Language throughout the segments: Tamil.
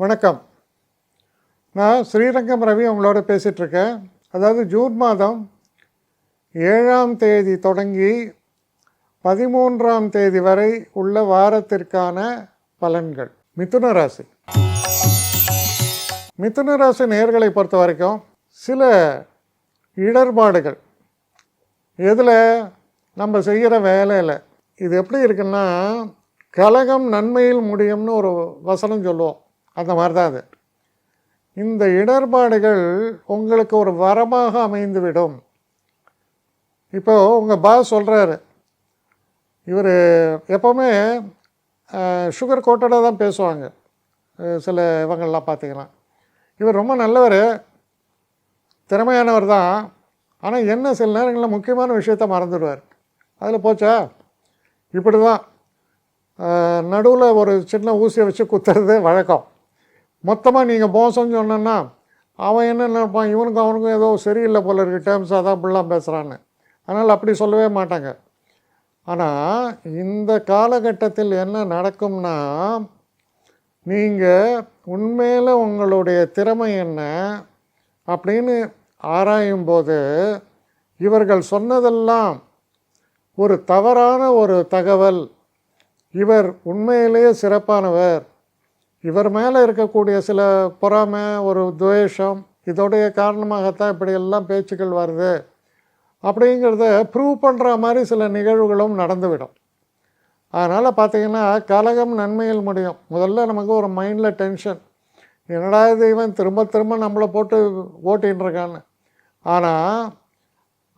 வணக்கம். நான் ஸ்ரீரங்கம் ரவி உங்களோட பேசிகிட்ருக்கேன். அதாவது ஜூன் மாதம் 7ஆம் தேதி தொடங்கி 13ஆம் தேதி வரை உள்ள வாரத்திற்கான பலன்கள். மிதுன ராசி. மிதுன ராசி நேயர்களை பொறுத்த வரைக்கும் சில இடர்பாடுகள் எதில் நம்ம செய்கிற வேலையில். இது எப்படி இருக்குன்னா, கலகம் நன்மையில் முடியும்னு ஒரு வசனம் சொல்லுவோம். அந்த மாதிரி தான் அது. இந்த இடர்பாடுகள் உங்களுக்கு ஒரு வரமாக அமைந்துவிடும். இப்போது உங்கள் பாஸ் சொல்கிறாரு, இவர் எப்போவுமே சுகர் கோட்டடாக தான் பேசுவாங்க. சில இவங்கள்லாம் பார்த்திங்கன்னா, இவர் ரொம்ப நல்லவர், திறமையானவர் தான், ஆனால் என்ன சில நேரங்களில் முக்கியமான விஷயத்த மறந்துடுவார். அதில் போச்சா இப்படி தான் நடுவில் ஒரு சின்ன ஊசியை வச்சு குத்துறது வழக்கம். மொத்தமாக நீங்கள் மோசம்னு சொன்னோன்னா அவன் என்ன நினைப்பான், இவனுக்கும் அவனுக்கும் ஏதோ சரியில்லை போல இருக்குது, டேர்ம்ஸாக தான் இப்படிலாம் பேசுகிறான்னு. அதனால் அப்படி சொல்லவே மாட்டாங்க. ஆனால் இந்த காலகட்டத்தில் என்ன நடக்கும்னா, நீங்கள் உண்மையில் உங்களுடைய திறமை என்ன அப்படின்னு ஆராயும்போது இவர்கள் சொன்னதெல்லாம் ஒரு தவறான ஒரு தகவல். இவர் உண்மையிலேயே சிறப்பானவர், இவர் மேலே இருக்கக்கூடிய சில பொறாமை, ஒரு துவேஷம், இதோடைய காரணமாகத்தான் இப்படியெல்லாம் பேச்சுக்கள் வருது அப்படிங்கிறத ப்ரூவ் பண்ணுற மாதிரி சில நிகழ்வுகளும் நடந்துவிடும். அதனால் பார்த்திங்கன்னா, கலகம் நன்மையில் முடியும். முதல்ல நமக்கு ஒரு மைண்டில் டென்ஷன், என்னடா இது இவன் திரும்ப திரும்ப நம்மளை போட்டு ஓட்டின்னு இருக்கான்னு. ஆனால்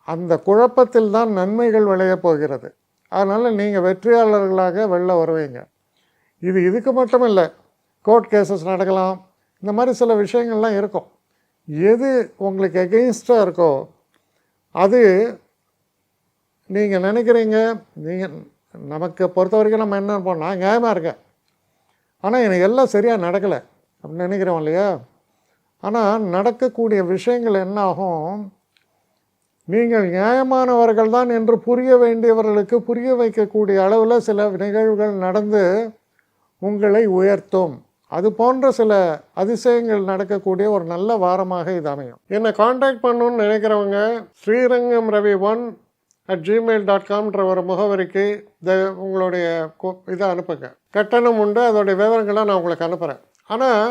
அந்த குழப்பத்தில் தான் நன்மைகள் விளைய போகிறது. அதனால் நீங்கள் வெற்றியாளர்களாக வெளில வருவீங்க. இதுக்கு மட்டும் இல்லை, கோர்ட் கேசஸ் நடக்கலாம், இந்த மாதிரி சில விஷயங்கள்லாம் இருக்கும். எது உங்களுக்கு எகெயின்ஸ்டாக இருக்கோ அது நீங்கள் நினைக்கிறீங்க, நீங்கள் நமக்கு பொறுத்த வரைக்கும் நம்ம என்ன இருப்போம், நான் நியாயமாக இருக்கேன் ஆனால் எனக்கு எல்லாம் சரியாக நடக்கலை அப்படின்னு நினைக்கிறோம் இல்லையா. ஆனால் நடக்கக்கூடிய விஷயங்கள் என்ன ஆகும், நீங்கள் நியாயமானவர்கள் தான் என்று புரிய வேண்டியவர்களுக்கு புரிய வைக்கக்கூடிய அளவில் சில நிகழ்வுகள் நடந்து உங்களை உயர்த்தும். அது போன்ற சில அதிசயங்கள் நடக்கக்கூடிய ஒரு நல்ல வாரமாக இது அமையும். என்னை காண்டாக்ட் பண்ணணுன்னு நினைக்கிறவங்க ஸ்ரீரங்கம் ரவி 1@gmail.comன்ற ஒரு முகவரிக்கு உங்களுடைய இதை அனுப்புங்க. கட்டணம் உண்டு, அதோடைய விவரங்களை நான் உங்களுக்கு அனுப்புகிறேன். ஆனால்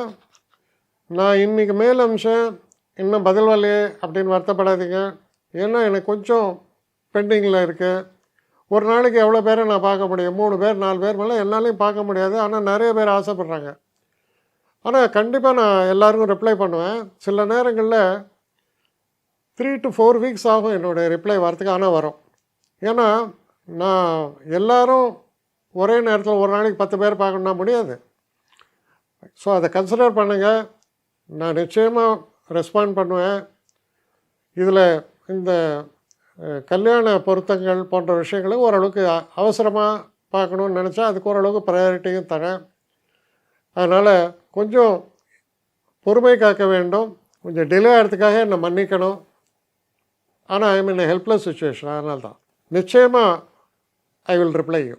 நான் இன்றைக்கி மேல் அம்சம் இன்னும் பதில் வரலையே அப்படின்னு வருத்தப்படாதீங்க. ஏன்னா எனக்கு கொஞ்சம் பெண்டிங்கில் இருக்குது. ஒரு நாளைக்கு எவ்வளோ பேரை நான் பார்க்க முடியும், 3 பேர் 4 பேர் மேலே என்னாலையும் பார்க்க முடியாது. ஆனால் நிறைய பேர் ஆசைப்பட்றாங்க. ஆனால் கண்டிப்பாக நான் எல்லாருக்கும் ரிப்ளை பண்ணுவேன். சில நேரங்களில் 3 to 4 வீக்ஸ் ஆகும் என்னுடைய ரிப்ளை வரத்துக்கு. ஆனால் வரும். ஏன்னா நான் எல்லோரும் ஒரே நேரத்தில் ஒரு நாளைக்கு 10 பேர் பார்க்கணுன்னா முடியாது. ஸோ அதை கன்சிடர் பண்ணுங்கள். நான் நிச்சயமாக ரெஸ்பாண்ட் பண்ணுவேன். இதில் இந்த கல்யாண பொருத்தங்கள் போன்ற விஷயங்களை ஓரளவுக்கு அவசரமாக பார்க்கணுன்னு நினச்சா அதுக்கு ஓரளவுக்கு ப்ரையாரிட்டியும் தரேன். அதனால் கொஞ்சம் பொறுமை காக்க வேண்டும். கொஞ்சம் டிலே ஆகிறதுக்காக என்னை மன்னிக்கணும். ஆனால் ஐ மீன் ஹெல்ப்லெஸ் சுச்சுவேஷன். அதனால தான் நிச்சயமாக ஐ வில் ரிப்ளை யூ.